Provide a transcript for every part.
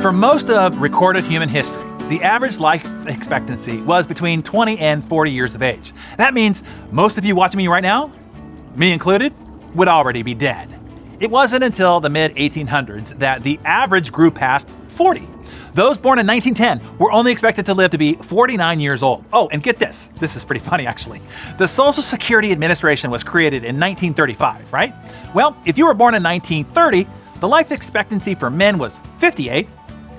For most of recorded human history, the average life expectancy was between 20 and 40 years of age. That means most of you watching me right now, me included, would already be dead. It wasn't until the mid-1800s that the average grew past 40. Those born in 1910 were only expected to live to be 49 years old. Oh, and get this. This is pretty funny, actually. The Social Security Administration was created in 1935, right? Well, if you were born in 1930, the life expectancy for men was 58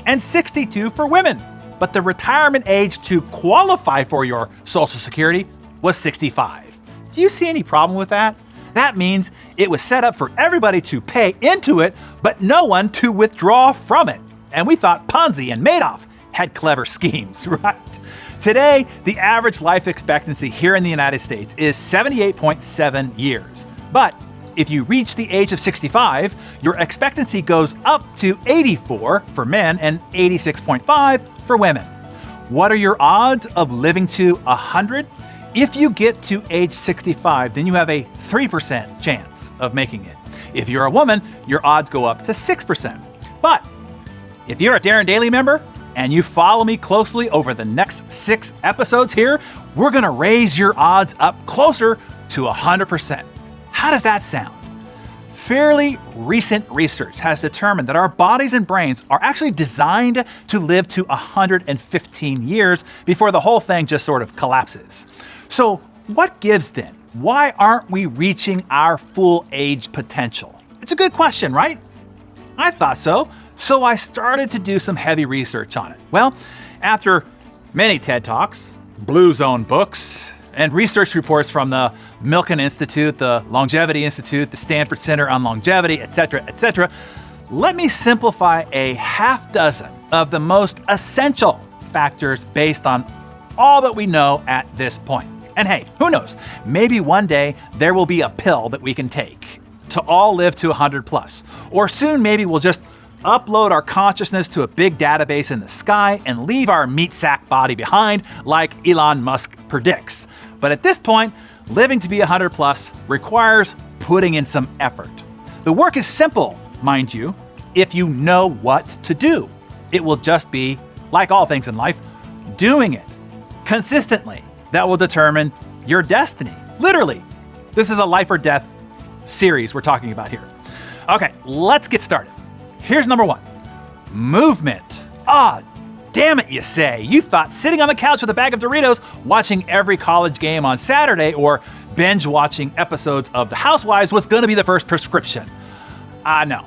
and 62 for women. But the retirement age to qualify for your Social Security was 65. Do you see any problem with that? That means it was set up for everybody to pay into it, but no one to withdraw from it. And we thought Ponzi and Madoff had clever schemes, right? Today, the average life expectancy here in the United States is 78.7 years. But if you reach the age of 65, your expectancy goes up to 84 for men and 86.5 for women. What are your odds of living to 100? If you get to age 65, then you have a 3% chance of making it. If you're a woman, your odds go up to 6%. But if you're a Darren Daily member and you follow me closely over the next 6 episodes here, we're gonna raise your odds up closer to 100%. How does that sound? Fairly recent research has determined that our bodies and brains are actually designed to live to 115 years before the whole thing just sort of collapses. So what gives then? Why aren't we reaching our full age potential? It's a good question, right? I thought so. So I started to do some heavy research on it. Well, after many TED Talks, Blue Zone books, and research reports from the Milken Institute, the Longevity Institute, the Stanford Center on Longevity, etc., let me simplify a half dozen of the most essential factors based on all that we know at this point. And hey, who knows? Maybe one day there will be a pill that we can take to all live to 100 plus. Or soon maybe we'll just upload our consciousness to a big database in the sky and leave our meat sack body behind like Elon Musk predicts. But at this point, living to be 100 plus requires putting in some effort. The work is simple, mind you, if you know what to do. It will just be, like all things in life, doing it consistently. That will determine your destiny. Literally. This is a life or death series we're talking about here. Okay, let's get started. Here's number 1. Movement. Damn it, you say. You thought sitting on the couch with a bag of Doritos, watching every college game on Saturday, or binge watching episodes of The Housewives was gonna be the first prescription. No.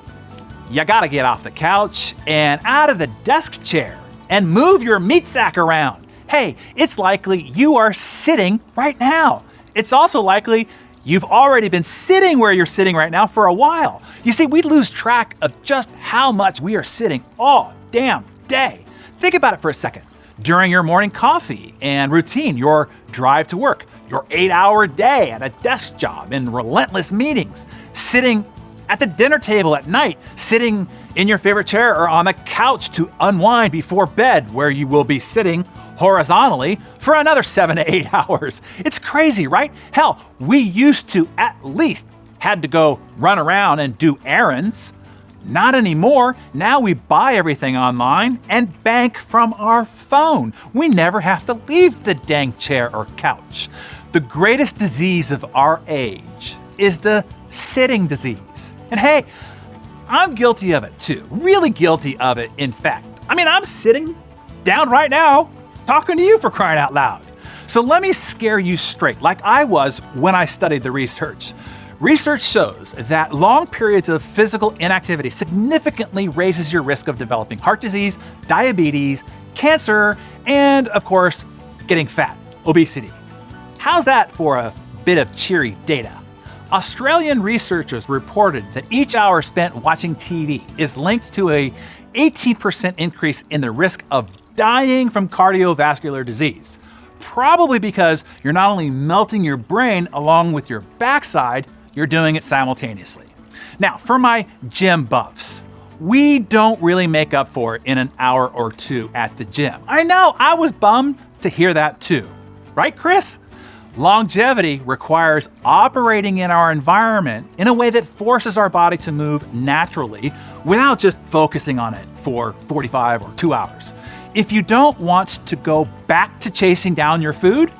You gotta get off the couch and out of the desk chair and move your meat sack around. Hey, it's likely you are sitting right now. It's also likely you've already been sitting where you're sitting right now for a while. You see, we lose track of just how much we are sitting all damn day. Think about it for a second. During your morning coffee and routine, your drive to work, your 8-hour day at a desk job in relentless meetings, sitting at the dinner table at night, sitting in your favorite chair or on the couch to unwind before bed, where you will be sitting horizontally for another 7 to 8 hours. It's crazy, right? Hell, we used to at least had to go run around and do errands. Not anymore. Now we buy everything online and bank from our phone. We never have to leave the dang chair or couch. The greatest disease of our age is the sitting disease. And hey, I'm guilty of it too. Really guilty of it, in fact. I'm sitting down right now talking to you, for crying out loud. So let me scare you straight, like I was when I studied the research. Research shows that long periods of physical inactivity significantly raises your risk of developing heart disease, diabetes, cancer, and of course, getting fat, obesity. How's that for a bit of cheery data? Australian researchers reported that each hour spent watching TV is linked to a 18% increase in the risk of dying from cardiovascular disease. Probably because you're not only melting your brain along with your backside, you're doing it simultaneously. Now, for my gym buffs, we don't really make up for it in an hour or two at the gym. I know, I was bummed to hear that too. Right, Chris? Longevity requires operating in our environment in a way that forces our body to move naturally without just focusing on it for 45 or 2 hours. If you don't want to go back to chasing down your food,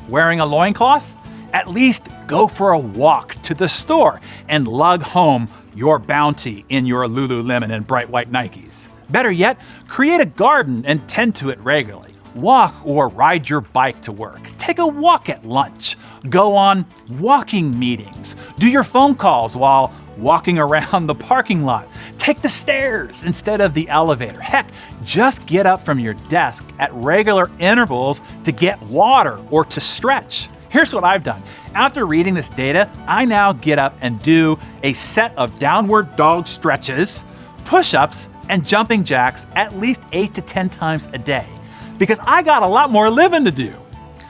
wearing a loincloth, at least go for a walk to the store and lug home your bounty in your Lululemon and bright white Nikes. Better yet, create a garden and tend to it regularly. Walk or ride your bike to work. Take a walk at lunch. Go on walking meetings. Do your phone calls while walking around the parking lot. Take the stairs instead of the elevator. Heck, just get up from your desk at regular intervals to get water or to stretch. Here's what I've done. After reading this data, I now get up and do a set of downward dog stretches, push-ups, and jumping jacks at least 8 to 10 times a day, because I got a lot more living to do.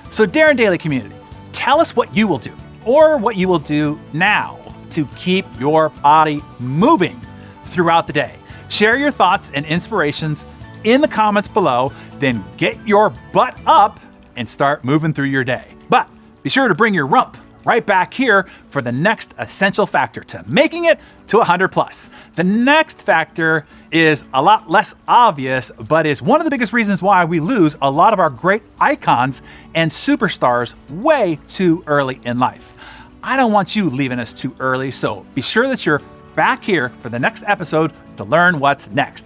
So Darren Daily community, tell us what you will do or what you will do now to keep your body moving throughout the day. Share your thoughts and inspirations in the comments below, then get your butt up and start moving through your day. But be sure to bring your rump right back here for the next essential factor to making it to 100 plus. The next factor is a lot less obvious, but is one of the biggest reasons why we lose a lot of our great icons and superstars way too early in life. I don't want you leaving us too early, so be sure that you're back here for the next episode to learn what's next.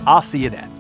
I'll see you then.